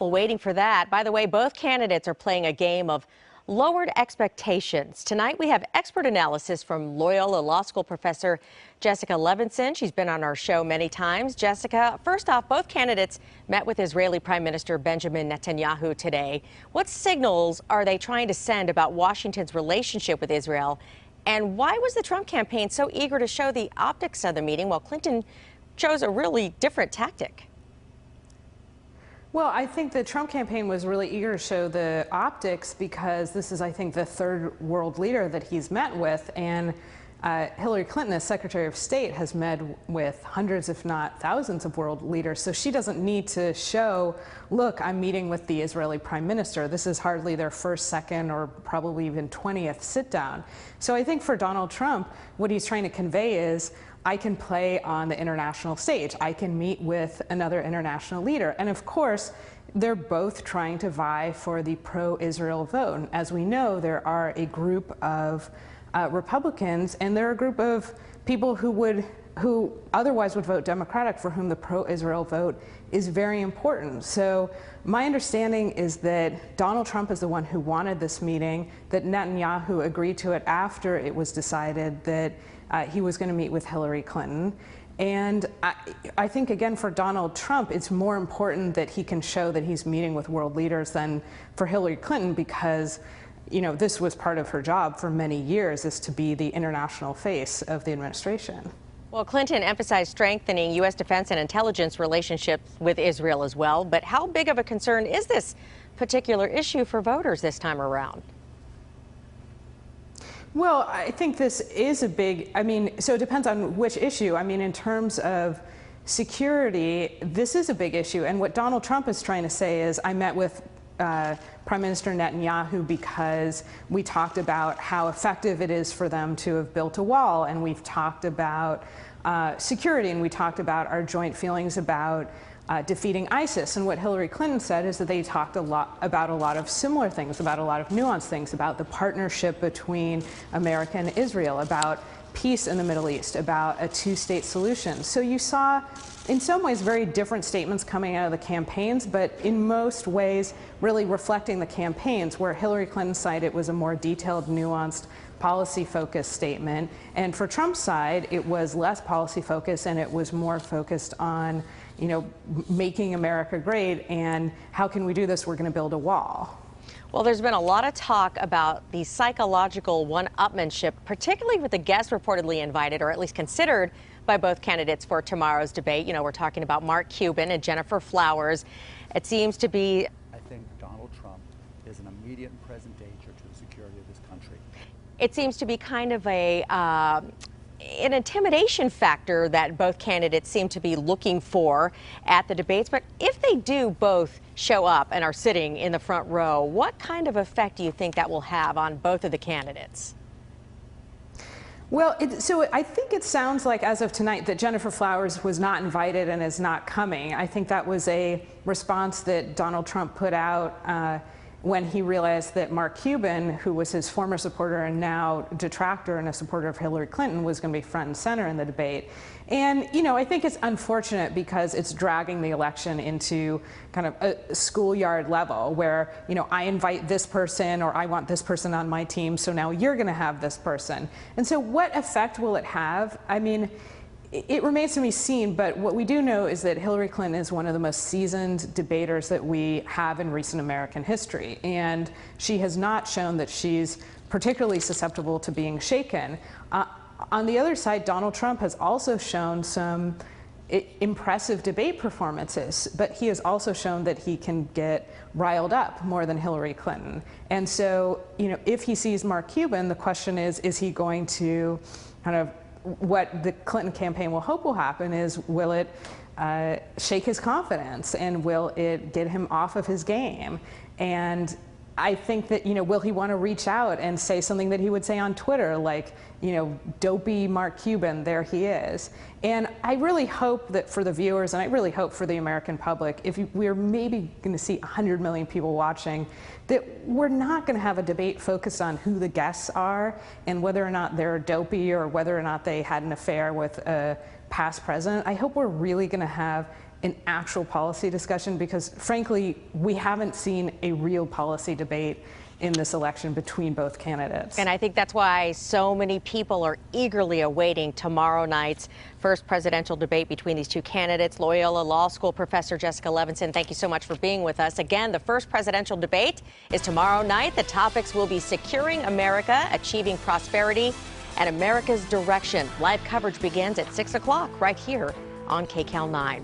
people waiting for that. By the way, both candidates are playing a game of lowered expectations. Tonight, we have expert analysis from Loyola Law School professor Jessica Levinson. She's been on our show many times. Jessica, first off, both candidates met with Israeli Prime Minister Benjamin Netanyahu today. What signals are they trying to send about Washington's relationship with Israel? And why was the Trump campaign so eager to show the optics of the meeting while Clinton chose a really different tactic? Well, I think the Trump campaign was really eager to show the optics because this is, I think, the third world leader that he's met with. And Hillary Clinton, as Secretary of State, has met with hundreds, if not thousands, of world leaders. So she doesn't need to show, look, I'm meeting with the Israeli Prime Minister. This is hardly their first, second, or probably even 20th sit down. So I think for Donald Trump, what he's trying to convey is, I can play on the international stage. I can meet with another international leader. And of course, they're both trying to vie for the pro-Israel vote. And as we know, there are a group of Republicans, and there are a group of people who otherwise would vote Democratic, for whom the pro-Israel vote is very important. So my understanding is that Donald Trump is the one who wanted this meeting, that Netanyahu agreed to it after it was decided that he was going to meet with Hillary Clinton. And I think, again, for Donald Trump, it's more important that he can show that he's meeting with world leaders than for Hillary Clinton, because this was part of her job for many years, is to be the international face of the administration. Well, Clinton emphasized strengthening U.S. defense and intelligence relationships with Israel as well. But how big of a concern is this particular issue for voters this time around? Well, I think this is a big, so it depends on which issue. In terms of security, this is a big issue. And what Donald Trump is trying to say is, I met with Prime Minister Netanyahu because we talked about how effective it is for them to have built a wall, and we've talked about security, and we talked about our joint feelings about defeating ISIS. And what Hillary Clinton said is that they talked about a lot of similar things, about a lot of nuanced things, about the partnership between America and Israel, about peace in the Middle East, about a two-state solution. So you saw, in some ways, very different statements coming out of the campaigns, but in most ways really reflecting the campaigns, where Hillary Clinton's side, it was a more detailed, nuanced, policy-focused statement. And for Trump's side, it was less policy-focused, and it was more focused on making America great, and how can we do this? We're going to build a wall. Well, there's been a lot of talk about the psychological one-upmanship, particularly with the guests reportedly invited, or at least considered, by both candidates for tomorrow's debate. We're talking about Mark Cuban and Jennifer Flowers. It seems to be... I think Donald Trump is an immediate and present danger to the security of this country. It seems to be kind of an intimidation factor that both candidates seem to be looking for at the debates. But if they do both show up and are sitting in the front row, what kind of effect do you think that will have on both of the candidates? Well, so I think it sounds like, as of tonight, that Jennifer Flowers was not invited and is not coming. I think that was a response that Donald Trump put out when he realized that Mark Cuban, who was his former supporter and now detractor and a supporter of Hillary Clinton, was going to be front and center in the debate. And, I think it's unfortunate because it's dragging the election into kind of a schoolyard level where, I invite this person, or I want this person on my team, so now you're going to have this person. And so what effect will it have? It remains to be seen, but what we do know is that Hillary Clinton is one of the most seasoned debaters that we have in recent American history, and she has not shown that she's particularly susceptible to being shaken. On the other side, Donald Trump has also shown some impressive debate performances, but he has also shown that he can get riled up more than Hillary Clinton. And so, if he sees Mark Cuban, the question is he going to kind of, what the Clinton campaign will hope will happen is, will it shake his confidence, and will it get him off of his game? And I think that, will he want to reach out and say something that he would say on Twitter, like, dopey Mark Cuban, there he is. And I really hope that for the viewers, and I really hope for the American public, if we're maybe going to see 100 million people watching, that we're not going to have a debate focused on who the guests are and whether or not they're dopey or whether or not they had an affair with a past president. I hope we're really going to have an actual policy discussion, because frankly, we haven't seen a real policy debate in this election between both candidates. And I think that's why so many people are eagerly awaiting tomorrow night's first presidential debate between these two candidates. Loyola Law School professor Jessica Levinson, thank you so much for being with us. Again, the first presidential debate is tomorrow night. The topics will be securing America, achieving prosperity, and America's direction. Live coverage begins at 6 o'clock right here on KCAL 9.